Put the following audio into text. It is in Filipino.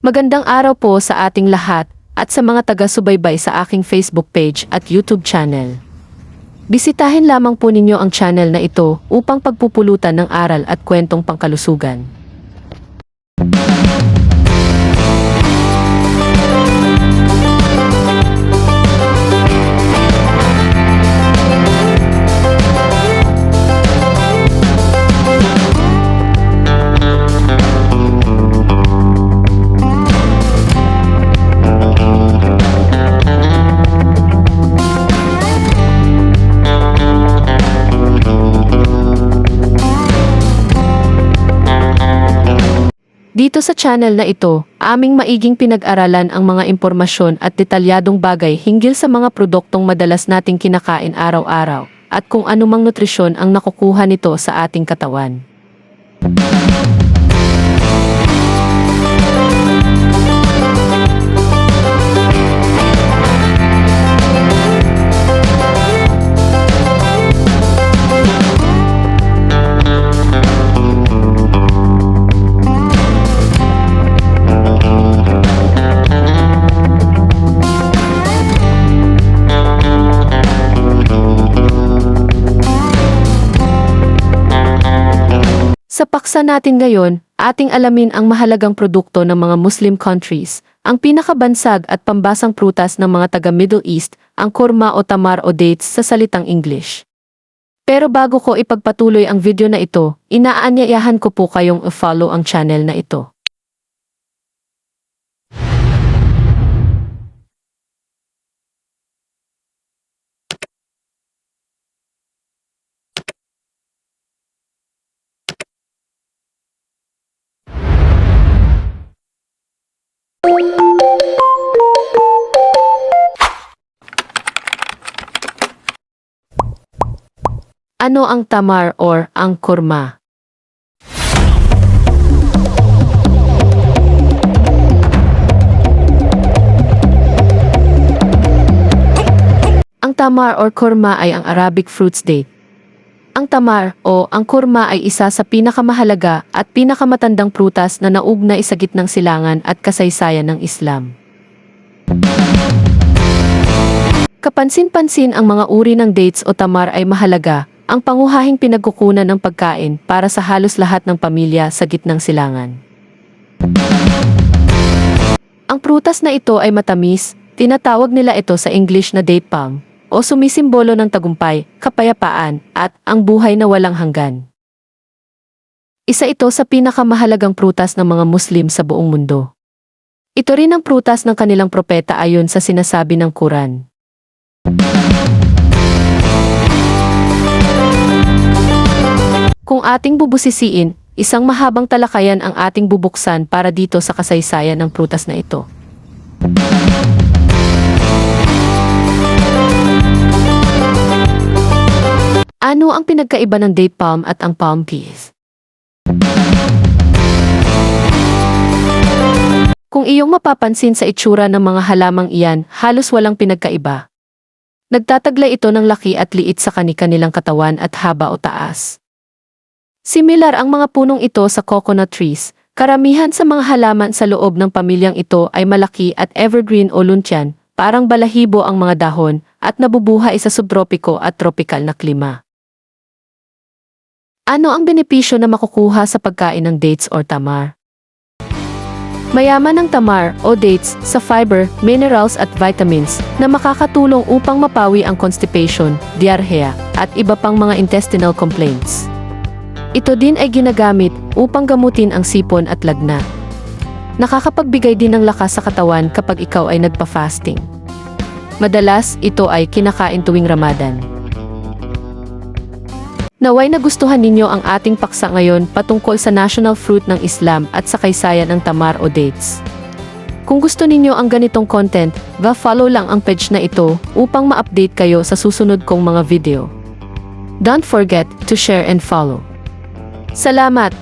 Magandang araw po sa ating lahat at sa mga taga-subaybay sa aking Facebook page at YouTube channel. Bisitahin lamang po ninyo ang channel na ito upang pagpupulutan ng aral at kwentong pangkalusugan. Dito sa channel na ito, aming maiging pinag-aralan ang mga impormasyon at detalyadong bagay hinggil sa mga produktong madalas nating kinakain araw-araw at kung anumang nutrisyon ang nakukuha nito sa ating katawan. Sa paksa natin ngayon, ating alamin ang mahalagang produkto ng mga Muslim countries, ang pinakabansag at pambasang prutas ng mga taga-Middle East, ang kurma o tamar o dates sa salitang English. Pero bago ko ipagpatuloy ang video na ito, inaanyayahan ko po kayong i-follow ang channel na ito. Ano ang tamar or ang kurma? Ang tamar or kurma ay ang Arabic fruits date. Ang tamar o ang kurma ay isa sa pinakamahalaga at pinakamatandang prutas na naugnay sa gitnang silangan at kasaysayan ng Islam. Kapansin-pansin ang mga uri ng dates o tamar ay mahalaga, ang panguhahing pinagkukunan ng pagkain para sa halos lahat ng pamilya sa gitnang silangan. Ang prutas na ito ay matamis, tinatawag nila ito sa English na date palm, o sumisimbolo ng tagumpay, kapayapaan, at ang buhay na walang hanggan. Isa ito sa pinakamahalagang prutas ng mga Muslim sa buong mundo. Ito rin ang prutas ng kanilang propeta ayon sa sinasabi ng Quran. Kung ating bubusisiin, isang mahabang talakayan ang ating bubuksan para dito sa kasaysayan ng prutas na ito. Ano ang pinagkaiba ng date palm at ang palm peas? Kung iyong mapapansin sa itsura ng mga halamang iyan, halos walang pinagkaiba. Nagtataglay ito ng laki at liit sa kani-kanilang katawan at haba o taas. Similar ang mga punong ito sa coconut trees. Karamihan sa mga halaman sa loob ng pamilyang ito ay malaki at evergreen o luntyan, parang balahibo ang mga dahon, at nabubuhay sa subtropiko at tropical na klima. Ano ang benepisyo na makukuha sa pagkain ng dates or tamar? Mayaman ang tamar o dates sa fiber, minerals at vitamins na makakatulong upang mapawi ang constipation, diarrhea, at iba pang mga intestinal complaints. Ito din ay ginagamit upang gamutin ang sipon at lagnat. Nakakapagbigay din ng lakas sa katawan kapag ikaw ay nagpa-fasting. Madalas, ito ay kinakain tuwing Ramadan. Naway nagustuhan ninyo ang ating paksa ngayon patungkol sa national fruit ng Islam at sa kasaysayan ng tamar o dates. Kung gusto ninyo ang ganitong content, follow lang ang page na ito upang ma-update kayo sa susunod kong mga video. Don't forget to share and follow. Salamat!